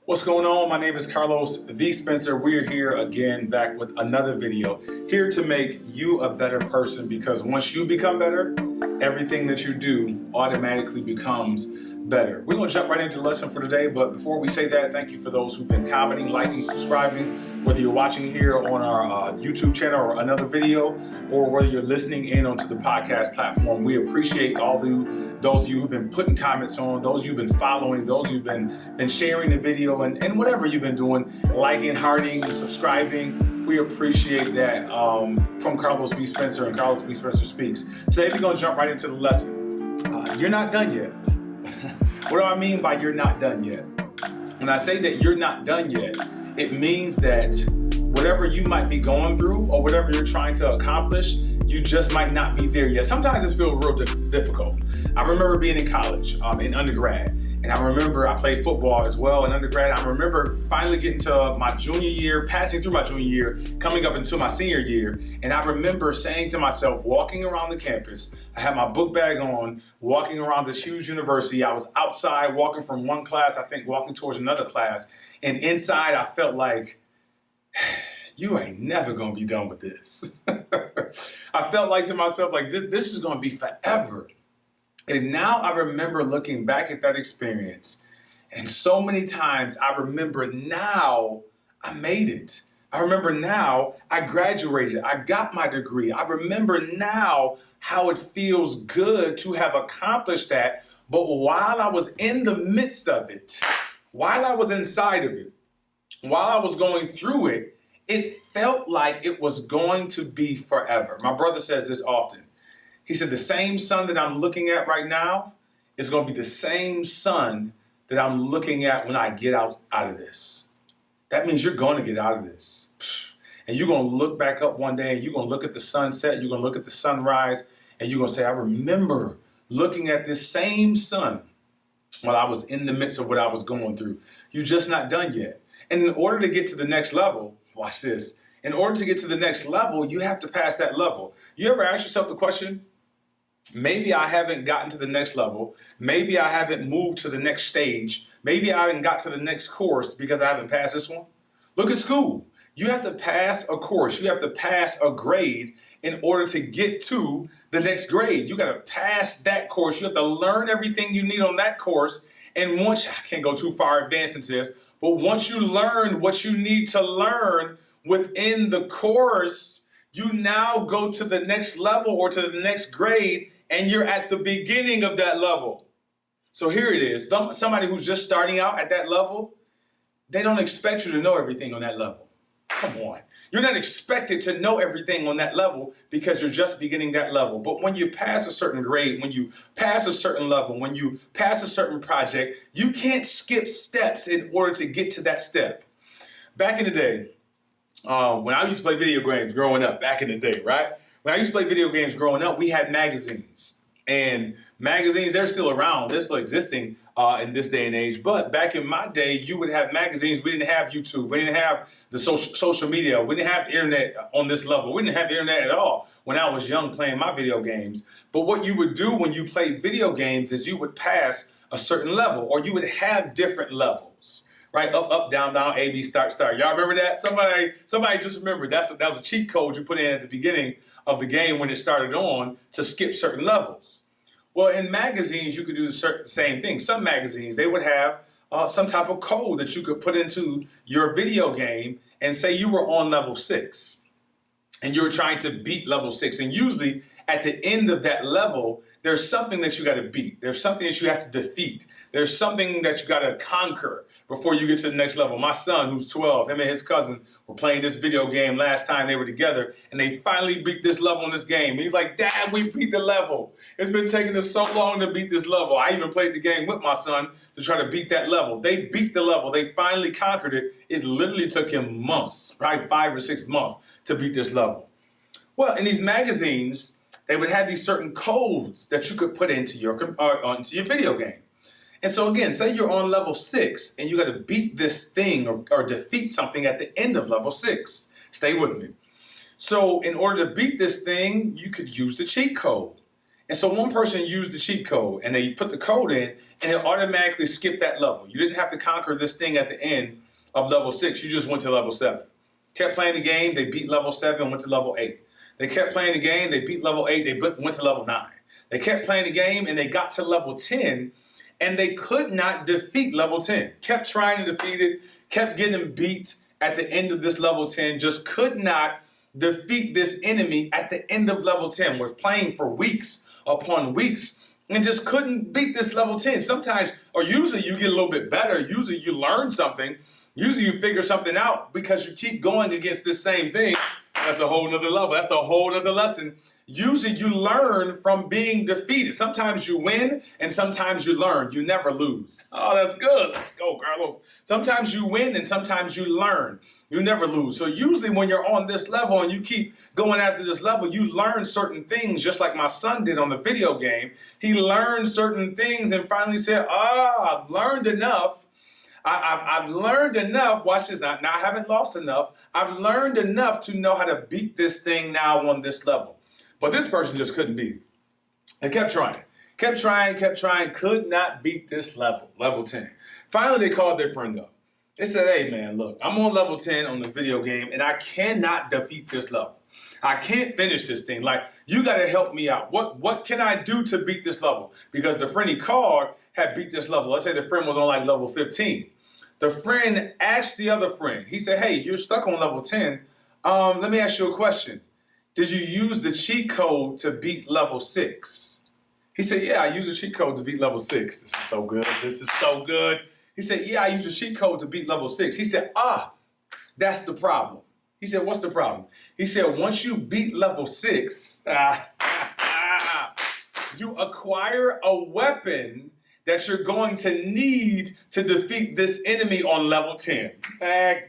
What's going on? My name is carlosVspencer. We're here again, back with another video, here to make you a better person, because once you become better, everything that you do automatically becomes better. We're going to jump right into the lesson for today, but before we say that, thank you for those who've been commenting, liking, subscribing, whether you're watching here on our YouTube channel or another video, or whether you're listening in onto the podcast platform. We appreciate those of you who've been putting comments on, those of you who've been following, those who've been sharing the video, and whatever you've been doing, liking, hearting, subscribing. We appreciate that from Carlos V. Spencer and Carlos V. Spencer Speaks. Today we're going to jump right into the lesson. You're not done yet. What do I mean by you're not done yet? When I say that you're not done yet, it means that whatever you might be going through or whatever you're trying to accomplish, you just might not be there yet. Sometimes it's feel real difficult. I remember being in college, in undergrad, and I remember I played football as well in undergrad. I remember finally getting to my junior year, passing through my junior year, coming up into my senior year, and I remember saying to myself, walking around the campus, I had my book bag on, walking around this huge university. I was outside walking from one class, I think walking towards another class, and inside I felt like, you ain't never gonna be done with this. I felt like to myself, like this is gonna be forever. And now I remember looking back at that experience, and so many times I remember now I made it. I remember now I graduated, I got my degree. I remember now how it feels good to have accomplished that. But while I was in the midst of it, while I was inside of it, while I was going through it, it felt like it was going to be forever. My brother says this often. He said, the same sun that I'm looking at right now is going to be the same sun that I'm looking at when I get out of this. That means you're going to get out of this. And you're going to look back up one day and you're going to look at the sunset, you're going to look at the sunrise, and you're going to say, I remember looking at this same sun while I was in the midst of what I was going through. You're just not done yet. And in order to get to the next level, watch this. In order to get to the next level, you have to pass that level. You ever ask yourself the question, maybe I haven't gotten to the next level. Maybe I haven't moved to the next stage. Maybe I haven't got to the next course because I haven't passed this one. Look at school. You have to pass a course. You have to pass a grade in order to get to the next grade. You got to pass that course. You have to learn everything you need on that course. And once, I can't go too far advanced into this, but once you learn what you need to learn within the course, you now go to the next level or to the next grade, and you're at the beginning of that level. So here it is. Somebody who's just starting out at that level, they don't expect you to know everything on that level. Come on. You're not expected to know everything on that level because you're just beginning that level. But when you pass a certain grade, when you pass a certain level, when you pass a certain project, you can't skip steps in order to get to that step. Back in the day, when I used to play video games growing up, back in the day, right? When I used to play video games growing up, we had magazines. And magazines, they're still around. They're still existing in this day and age. But back in my day, you would have magazines. We didn't have YouTube. We didn't have the social media. We didn't have internet on this level. We didn't have internet at all when I was young playing my video games. But what you would do when you played video games is you would pass a certain level, or you would have different levels. Right? Up, up, down, down, A, B, start, start. Y'all remember that? Somebody just remembered. That was a cheat code you put in at the beginning of the game when it started on to skip certain levels. Well, in magazines, you could do the same thing. Some magazines, they would have some type of code that you could put into your video game and say you were on level 6 and you were trying to beat level 6. And usually at the end of that level, there's something that you got to beat. There's something that you have to defeat. There's something that you got to conquer before you get to the next level. My son, who's 12, him and his cousin were playing this video game last time they were together, and they finally beat this level in this game. He's like, Dad, we beat the level. It's been taking us so long to beat this level. I even played the game with my son to try to beat that level. They beat the level. They finally conquered it. It literally took him months, probably 5 or 6 months to beat this level. Well, in these magazines, they would have these certain codes that you could put into your video game. And so again, say you're on level 6 and you got to beat this thing or defeat something at the end of level 6. Stay with me. So in order to beat this thing, you could use the cheat code. And so one person used the cheat code and they put the code in and it automatically skipped that level. You didn't have to conquer this thing at the end of level 6. You just went to level 7. Kept playing the game, they beat level 7, went to level 8. They kept playing the game, they beat level 8, they went to level 9. They kept playing the game and they got to level 10 and they could not defeat level 10. Kept trying to defeat it, kept getting beat at the end of this level 10, just could not defeat this enemy at the end of level 10. We're playing for weeks upon weeks and just couldn't beat this level 10. Sometimes, or usually you get a little bit better. Usually you learn something. Usually you figure something out because you keep going against this same thing. That's a whole nother level. That's a whole nother lesson. Usually you learn from being defeated. Sometimes you win and sometimes you learn. You never lose. Oh, that's good. Let's go, Carlos. Sometimes you win and sometimes you learn. You never lose. So usually when you're on this level and you keep going after this level, you learn certain things, just like my son did on the video game. He learned certain things and finally said, I've learned enough. I've learned enough. Watch this. Now I haven't lost enough. I've learned enough to know how to beat this thing now on this level. But this person just couldn't beat it. They kept trying, could not beat this level, level 10. Finally, they called their friend up. They said, hey, man, look, I'm on level 10 on the video game, and I cannot defeat this level. I can't finish this thing. Like, you got to help me out. What can I do to beat this level? Because the friend he called had beat this level. Let's say the friend was on like level 15. The friend asked the other friend. He said, hey, you're stuck on level 10. Let me ask you a question. Did you use the cheat code to beat level 6? He said, yeah, I used the cheat code to beat level 6. This is so good. This is so good. He said, yeah, I used the cheat code to beat level 6. He said, that's the problem. He said, what's the problem? He said, once you beat level 6, you acquire a weapon that you're going to need to defeat this enemy on level 10.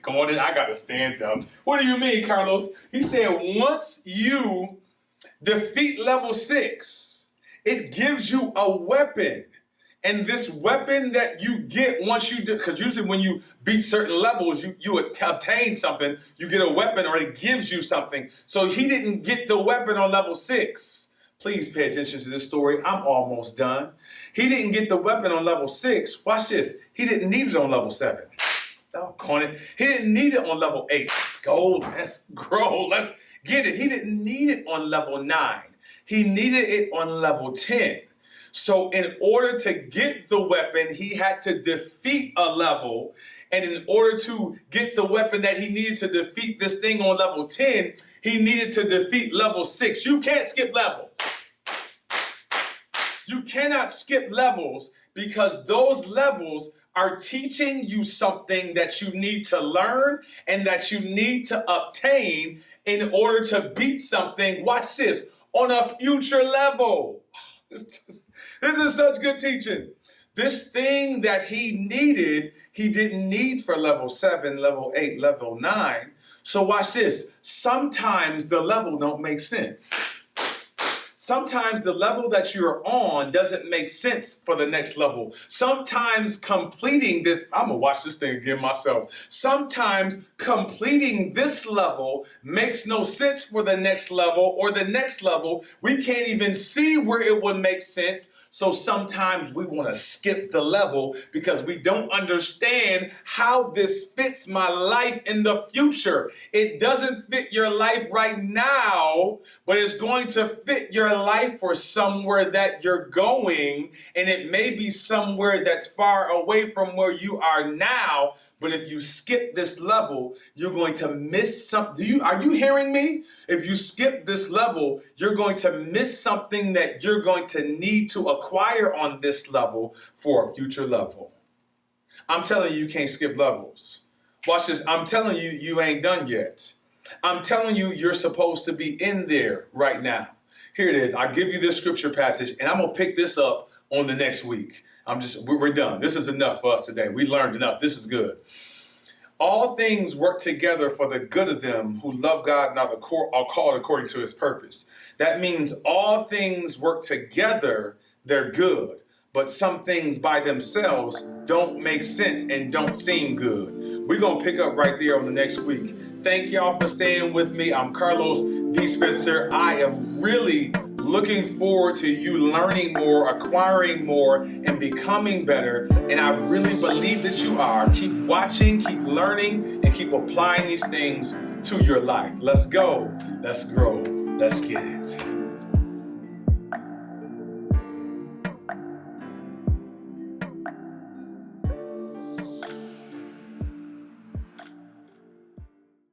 Gordon, I gotta stand up. What do you mean, Carlos? He said, once you defeat level 6, it gives you a weapon. And this weapon that you get once you do, because usually when you beat certain levels, you obtain something, you get a weapon or it gives you something. So he didn't get the weapon on level 6. Please pay attention to this story. I'm almost done. He didn't get the weapon on level 6. Watch this. He didn't need it on level 7. Doggone it. He didn't need it on level 8. Let's go. Let's grow. Let's get it. He didn't need it on level 9. He needed it on level 10. So in order to get the weapon, he had to defeat a level. And in order to get the weapon that he needed to defeat this thing on level 10, he needed to defeat level 6. You can't skip levels. You cannot skip levels because those levels are teaching you something that you need to learn and that you need to obtain in order to beat something, watch this, on a future level. This is such good teaching. This thing that he needed, he didn't need for level 7, level 8, level 9. So watch this. Sometimes the level don't make sense. Sometimes the level that you're on doesn't make sense for the next level. Sometimes completing this, I'm gonna watch this thing again myself. Sometimes completing this level makes no sense for the next level or the next level. We can't even see where it would make sense. So sometimes we want to skip the level because we don't understand how this fits my life in the future. It doesn't fit your life right now, but it's going to fit your life for somewhere that you're going. And it may be somewhere that's far away from where you are now. But if you skip this level, you're going to miss something. Are you hearing me? If you skip this level, you're going to miss something that you're going to need to acquire on this level for a future level. I'm telling you, you can't skip levels. Watch this. I'm telling you, you ain't done yet. I'm telling you, you're supposed to be in there right now. Here it is. I'll give you this scripture passage, and I'm going to pick this up on the next week. We're done. This is enough for us today. We learned enough. This is good. All things work together for the good of them who love God and are called according to his purpose. That means all things work together. They're good. But some things by themselves don't make sense and don't seem good. We're going to pick up right there on the next week. Thank y'all for staying with me. I'm Carlos V. Spencer. I am really looking forward to you learning more, acquiring more, and becoming better. And I really believe that you are. Keep watching, keep learning, and keep applying these things to your life. Let's go. Let's grow. Let's get it.